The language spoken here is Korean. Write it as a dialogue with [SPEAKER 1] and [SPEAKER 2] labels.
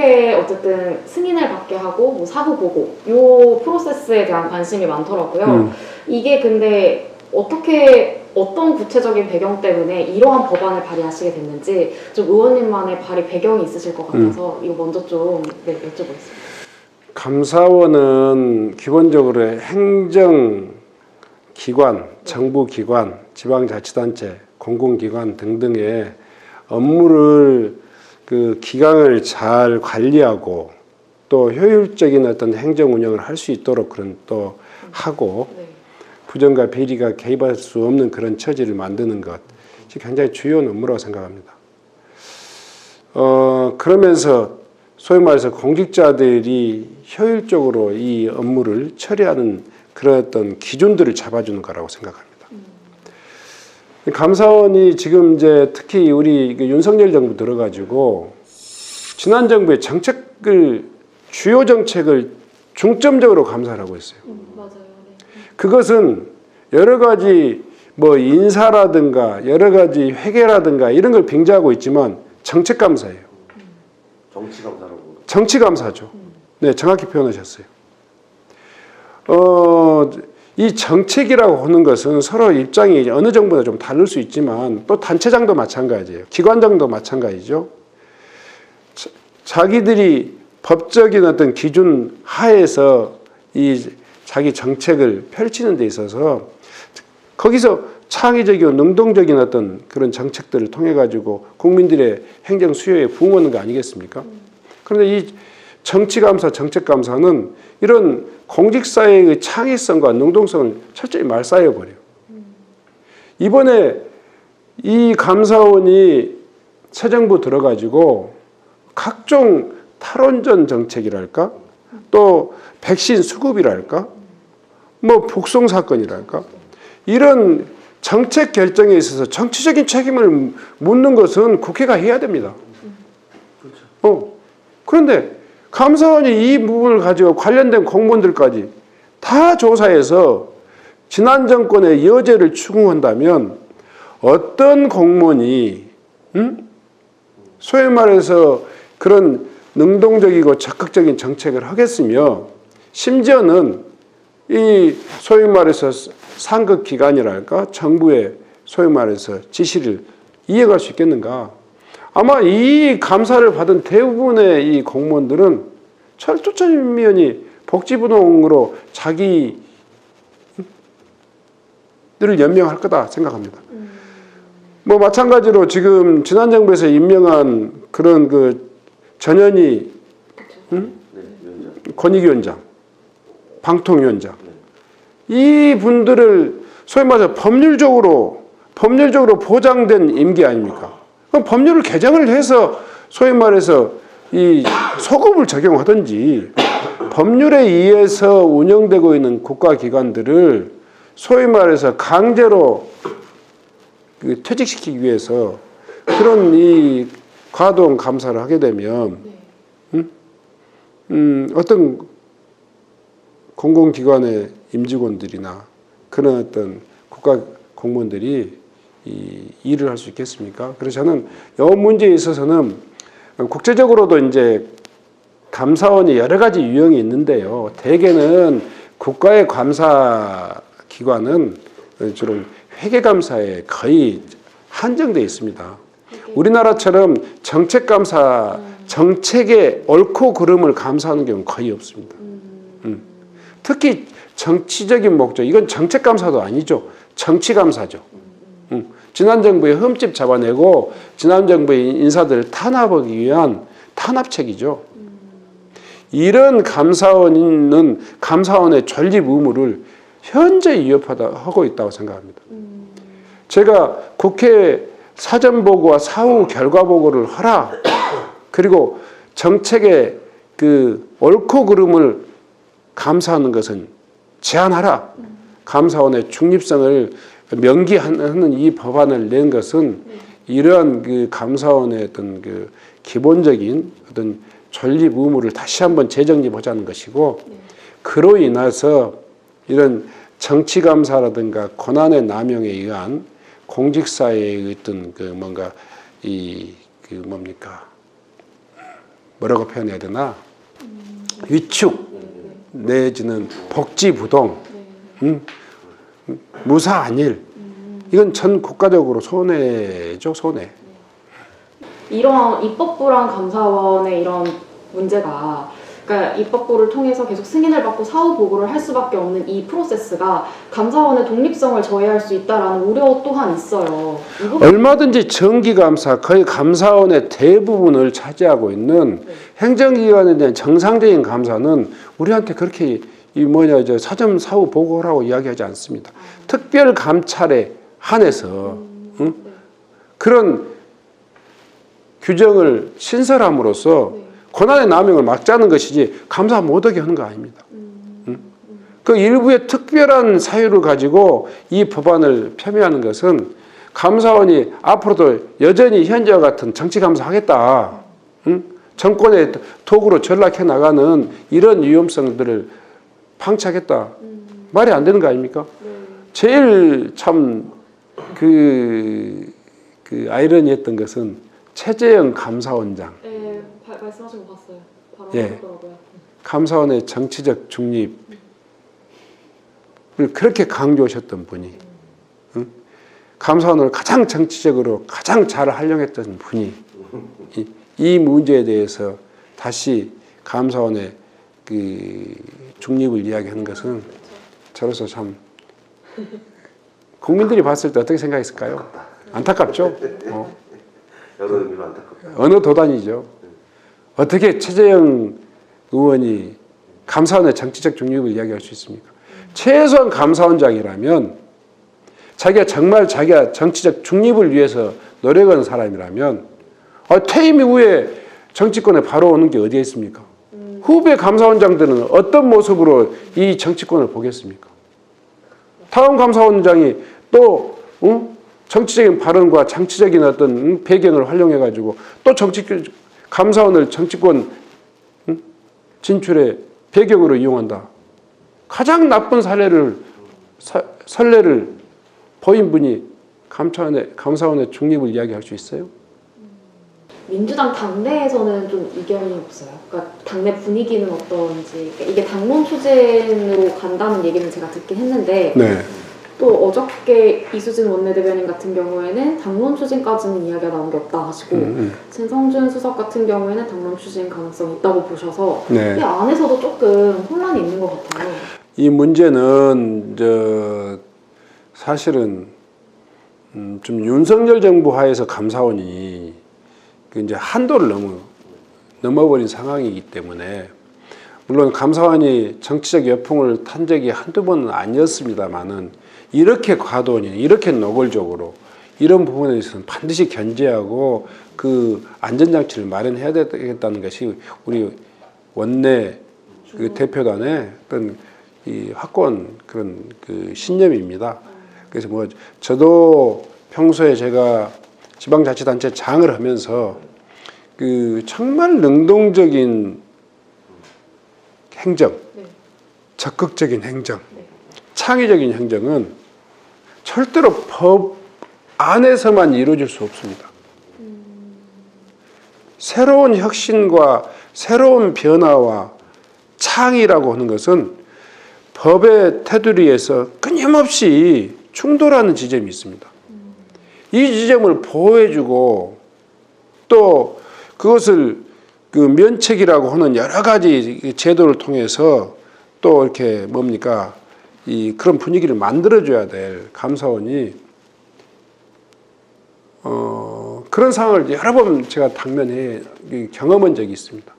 [SPEAKER 1] 국회 어쨌든 승인을 받게 하고 뭐 사후 보고 요 프로세스에 대한 관심이 많더라고요. 이게 근데 어떤 구체적인 배경 때문에 이러한 법안을 발의하시게 됐는지 좀 의원님만의 발의 배경이 있으실 것 같아서 이거 먼저 좀 여쭤보겠습니다.
[SPEAKER 2] 감사원은 기본적으로 행정기관, 정부기관, 지방자치단체, 공공기관 등등의 업무를 그 기강을 잘 관리하고 또 효율적인 어떤 행정 운영을 할 수 있도록 그런 또 하고 부정과 비리가 개입할 수 없는 그런 처지를 만드는 것이 굉장히 주요한 업무라고 생각합니다. 그러면서 소위 말해서 공직자들이 효율적으로 이 업무를 처리하는 그런 어떤 기준들을 잡아주는 거라고 생각합니다. 감사원이 지금 이제 특히 우리 윤석열 정부 들어가지고 지난 정부의 주요 정책을 중점적으로 감사를 하고 있어요.
[SPEAKER 1] 맞아요.
[SPEAKER 2] 그것은 여러 가지 뭐 인사라든가 여러 가지 회계라든가 이런 걸 빙자하고 있지만 정책 감사예요. 정치 감사죠. 네, 정확히 표현하셨어요. 이 정책이라고 하는 것은 서로 입장이 어느 정보다 좀 다를 수 있지만 또 단체장도 마찬가지예요. 기관장도 마찬가지죠. 자기들이 법적인 어떤 기준 하에서 이 자기 정책을 펼치는 데 있어서 거기서 창의적이고 능동적인 어떤 그런 정책들을 통해 가지고 국민들의 행정 수요에 부응하는 거 아니겠습니까? 그런데 이 정치감사, 정책감사는 이런 공직사회의 창의성과 능동성을 철저히 말살해버려요. 이번에 이 감사원이 새 정부 들어가지고 각종 탈원전 정책이랄까, 또 백신 수급이랄까, 뭐 북송 사건이랄까, 이런 정책 결정에 있어서 정치적인 책임을 묻는 것은 국회가 해야 됩니다. 그런데 감사원이 이 부분을 가지고 관련된 공무원들까지 다 조사해서 지난 정권의 여죄를 추궁한다면 어떤 공무원이 소위 말해서 그런 능동적이고 적극적인 정책을 하겠으며 심지어는 이 소위 말해서 상급기관이랄까 정부의 소위 말해서 지시를 이해할 수 있겠는가. 아마 이 감사를 받은 대부분의 이 공무원들은 철두철미하니 복지부동으로 자기들을 연명할 거다 생각합니다. 뭐 마찬가지로 지금 지난 정부에서 임명한 그런 그 전현희 권익위원장, 방통위원장 이 분들을 소위 말해서 법률적으로 보장된 임기 아닙니까? 그럼 법률을 개정을 해서 소위 말해서 이 소급을 적용하든지 법률에 의해서 운영되고 있는 국가기관들을 소위 말해서 강제로 퇴직시키기 위해서 그런 이 과도한 감사를 하게 되면 어떤 공공기관의 임직원들이나 그런 어떤 국가 공무원들이 이 일을 할 수 있겠습니까? 그래서 저는 이 문제에 있어서는 국제적으로도 이제 감사원이 여러 가지 유형이 있는데요. 대개는 국가의 감사 기관은 주로 회계감사에 거의 한정되어 있습니다. 우리나라처럼 정책감사, 정책의 옳고 그름을 감사하는 경우는 거의 없습니다. 특히 정치적인 목적, 이건 정책감사도 아니죠. 정치감사죠. 지난 정부의 흠집 잡아내고 지난 정부의 인사들을 탄압하기 위한 탄압책이죠. 이런 감사원은 감사원의 존립 의무를 현재 위협하고 있다고 생각합니다. 제가 국회 사전보고와 사후 결과보고를 하라. 그리고 정책의 그 옳고 그름을 감사하는 것은 제한하라. 감사원의 중립성을 명기하는 이 법안을 낸 것은 이러한 그 감사원의 어떤 그 기본적인 어떤 존립 의무를 다시 한번 재정립하자는 것이고, 그로 인해서 이런 정치감사라든가 권한의 남용에 의한 공직사회의 어떤 그 뭔가 이 그 뭡니까 뭐라고 표현해야 되나? 위축 내지는 복지부동, 무사안일. 이건 전 국가적으로 손해죠, 손해.
[SPEAKER 1] 이런 입법부랑 감사원의 이런 문제가, 그러니까 입법부를 통해서 계속 승인을 받고 사후 보고를 할 수밖에 없는 이 프로세스가 감사원의 독립성을 저해할 수 있다라는 우려 또한 있어요.
[SPEAKER 2] 얼마든지 정기감사, 거의 감사원의 대부분을 차지하고 있는 행정기관에 대한 정상적인 감사는 우리한테 그렇게 사전 사후 보고라고 이야기하지 않습니다. 특별 감찰에 한해서 그런 규정을 신설함으로써 권한의 남용을 막자는 것이지 감사 못하게 하는 거 아닙니다. 그 일부의 특별한 사유를 가지고 이 법안을 폄훼하는 것은 감사원이 앞으로도 여전히 현재와 같은 정치감사 하겠다, 정권의 도구로 전락해 나가는 이런 위험성들을 방치하겠다, 말이 안 되는 거 아닙니까? 제일 참 아이러니했던 것은 최재형 감사원장.
[SPEAKER 1] 네, 말씀하신 거 봤어요. 바로 하더라고요.
[SPEAKER 2] 감사원의 정치적 중립을 그렇게 강조하셨던 분이, 감사원을 가장 정치적으로 가장 잘 활용했던 분이 이 문제에 대해서 다시 감사원의 그 중립을 이야기하는 것은 저로서 참 국민들이 봤을 때 어떻게 생각했을까요? 안타깝죠?
[SPEAKER 3] 여러 의미로 안타깝다.
[SPEAKER 2] 어느 도단이죠. 어떻게 최재형 의원이 감사원의 정치적 중립을 이야기할 수 있습니까? 최소한 감사원장이라면 자기가 정치적 중립을 위해서 노력하는 사람이라면 퇴임 이후에 정치권에 바로 오는 게 어디에 있습니까? 후배 감사원장들은 어떤 모습으로 이 정치권을 보겠습니까? 다음 감사원장이 또 정치적인 발언과 정치적인 어떤 배경을 활용해가지고 또 감사원을 정치권 진출의 배경으로 이용한다. 가장 나쁜 선례를 보인 분이 감사원의 중립을 이야기할 수 있어요?
[SPEAKER 1] 민주당 당내에서는 좀 이견이 없어요. 그러니까 당내 분위기는 어떤지. 그러니까 이게 당론 추진으로 간다는 얘기는 제가 듣긴 했는데 또 어저께 이수진 원내대변인 같은 경우에는 당론 추진까지는 이야기가 나온 게 없다 하시고 진성준 수석 같은 경우에는 당론 추진 가능성이 있다고 보셔서 이 안에서도 조금 혼란이 있는 것 같아요.
[SPEAKER 2] 이 문제는 사실은 좀 윤석열 정부 하에서 감사원이 이제 한도를 넘어버린 상황이기 때문에, 물론 감사원이 정치적 여풍을 탄 적이 한두 번은 아니었습니다만은 이렇게 과도니 이렇게 노골적으로 이런 부분에 있어서는 반드시 견제하고 그 안전장치를 마련해야 되겠다는 것이 우리 원내 그 대표단의 어떤 이 확고한 그런 그 신념입니다. 그래서 저도 평소에 제가 지방자치단체 장을 하면서 그 정말 능동적인 행정, 적극적인 행정, 창의적인 행정은 절대로 법 안에서만 이루어질 수 없습니다. 새로운 혁신과 새로운 변화와 창의라고 하는 것은 법의 테두리에서 끊임없이 충돌하는 지점이 있습니다. 이 지점을 보호해주고 또 그것을 그 면책이라고 하는 여러 가지 제도를 통해서 또 이렇게 그런 분위기를 만들어줘야 될 감사원이 그런 상황을 여러 번 제가 당면해 경험한 적이 있습니다.